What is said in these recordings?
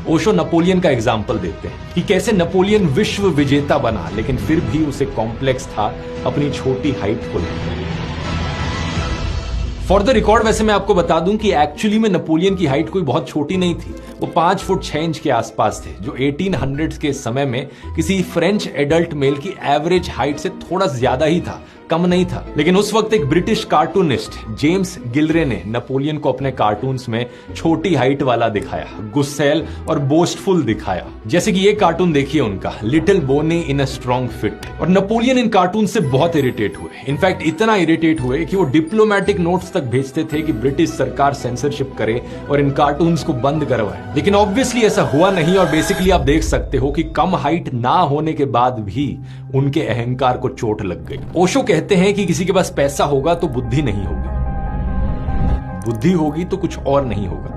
Osho Napoleon का example देते हैं कि कैसे नेपोलियन विश्व विजेता बना, लेकिन फिर भी उसे कॉम्प्लेक्स था अपनी छोटी हाइट को लेकर। फॉर द रिकॉर्ड वैसे मैं आपको बता दूं कि एक्चुअली में नेपोलियन की हाइट कोई बहुत छोटी नहीं थी। वो 5 फुट 6 इंच के आसपास थे, जो 1800s के समय में किसी फ्रेंच एडल्ट मेल की एवरेज हाइट से थोड़ा ज्यादा ही था, कम नहीं था। लेकिन उस वक्त एक ब्रिटिश कार्टूनिस्ट जेम्स गिलरे ने नेपोलियन को अपने कार्टून्स में छोटी हाइट वाला दिखाया, गुस्सैल और बोस्टफुल दिखाया। जैसे कि ये कार्टून देखिए उनका, little Boney in a strong fit. और नेपोलियन इन कार्टून से बहुत इरिटेट हुए, इनफैक्ट इतना इरिटेट हुए कि वो डिप्लोमेटिक नोट्स तक भेजते थे कि ब्रिटिश सरकार सेंसरशिप करे और इन कार्टून्स को बंद करवाए। लेकिन ऑब्वियसली ऐसा हुआ नहीं, और बेसिकली आप देख सकते हो कि कम हाइट ना होने के बाद भी उनके अहंकार को चोट लग गई। ओशो कहते हैं कि किसी के पास पैसा होगा तो बुद्धि नहीं होगी, बुद्धि होगी तो कुछ और नहीं होगा।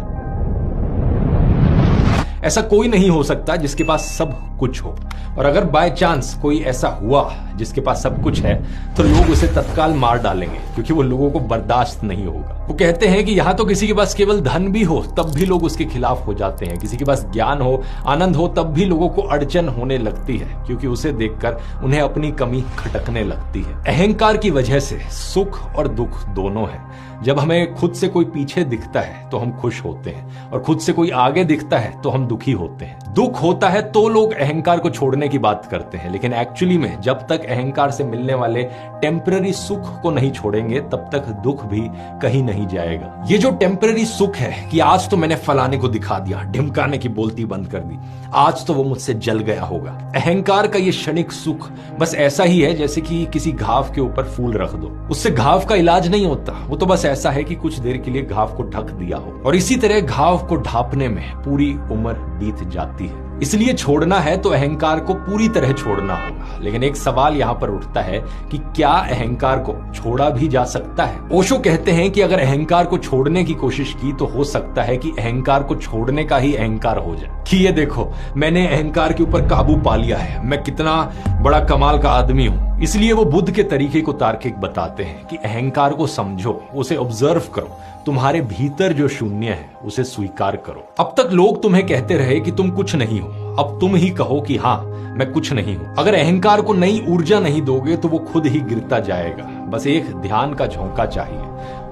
ऐसा कोई नहीं हो सकता जिसके पास सब कुछ हो, और अगर बाय चांस कोई ऐसा हुआ जिसके पास सब कुछ है तो लोग उसे तत्काल मार डालेंगे, क्योंकि वो लोगों को बर्दाश्त नहीं होगा। वो कहते हैं कि यहां तो किसी के पास केवल धन भी हो तब भी लोग उसके खिलाफ हो जाते हैं, किसी के पास ज्ञान हो, आनंद हो, तब भी लोगों को अड़चन होने लगती है, क्योंकि उसे देखकर उन्हें अपनी कमी खटकने लगती है। अहंकार की वजह से सुख और दुख दोनों है। जब हमें खुद से कोई पीछे दिखता है तो हम खुश होते हैं, और खुद से कोई आगे दिखता है तो हम दुखी होते हैं। दुख होता है तो लोग अहंकार को छोड़ने की बात करते हैं, लेकिन एक्चुअली में जब तक अहंकार से मिलने वाले टेम्पररी सुख को नहीं छोड़ेंगे तब तक दुख भी कहीं नहीं जाएगा। ये जो टेम्पररी सुख है कि आज तो मैंने फलाने को दिखा दिया, ढिमकाने की बोलती बंद कर दी, आज तो वो मुझसे जल गया होगा। अहंकार का ये क्षणिक सुख बस ऐसा ही है जैसे कि किसी घाव के ऊपर फूल रख दो, उससे घाव का इलाज नहीं होता। वो तो बस ऐसा है कि कुछ देर के लिए घाव को ढक दिया हो, और इसी तरह घाव को ढांपने में पूरी उम्र बीत जाती है। इसलिए छोड़ना है तो अहंकार को पूरी तरह छोड़ना होगा। लेकिन एक सवाल यहां पर उठता है कि क्या अहंकार को छोड़ा भी जा सकता है? ओशो कहते हैं कि अगर अहंकार को छोड़ने की कोशिश की तो हो सकता है कि अहंकार को छोड़ने का ही अहंकार हो जाए, कि ये देखो मैंने अहंकार के ऊपर काबू पा लिया है, मैं कितना बड़ा कमाल का आदमी हूं। इसलिए वो बुद्ध के तरीके को तार्किक बताते हैं कि अहंकार को समझो, उसे ऑब्जर्व करो, तुम्हारे भीतर जो शून्य है उसे स्वीकार करो। अब तक लोग तुम्हें कहते रहे कि तुम कुछ नहीं हो, अब तुम ही कहो कि हाँ मैं कुछ नहीं हूं। अगर अहंकार को नई ऊर्जा नहीं दोगे तो वो खुद ही गिरता जाएगा। बस एक ध्यान का झोंका चाहिए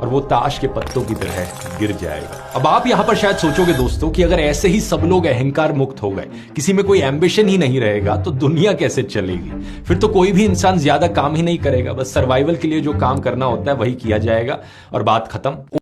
और वो ताश के पत्तों की तरह गिर जाएगा। अब आप यहां पर शायद सोचोगे दोस्तों कि अगर ऐसे ही सब लोग अहंकार मुक्त हो गए, किसी में कोई एम्बिशन ही नहीं रहेगा, तो दुनिया कैसे चलेगी? फिर तो कोई भी इंसान ज्यादा काम ही नहीं करेगा, बस सर्वाइवल के लिए जो काम करना होता है वही किया जाएगा और बात खत्म।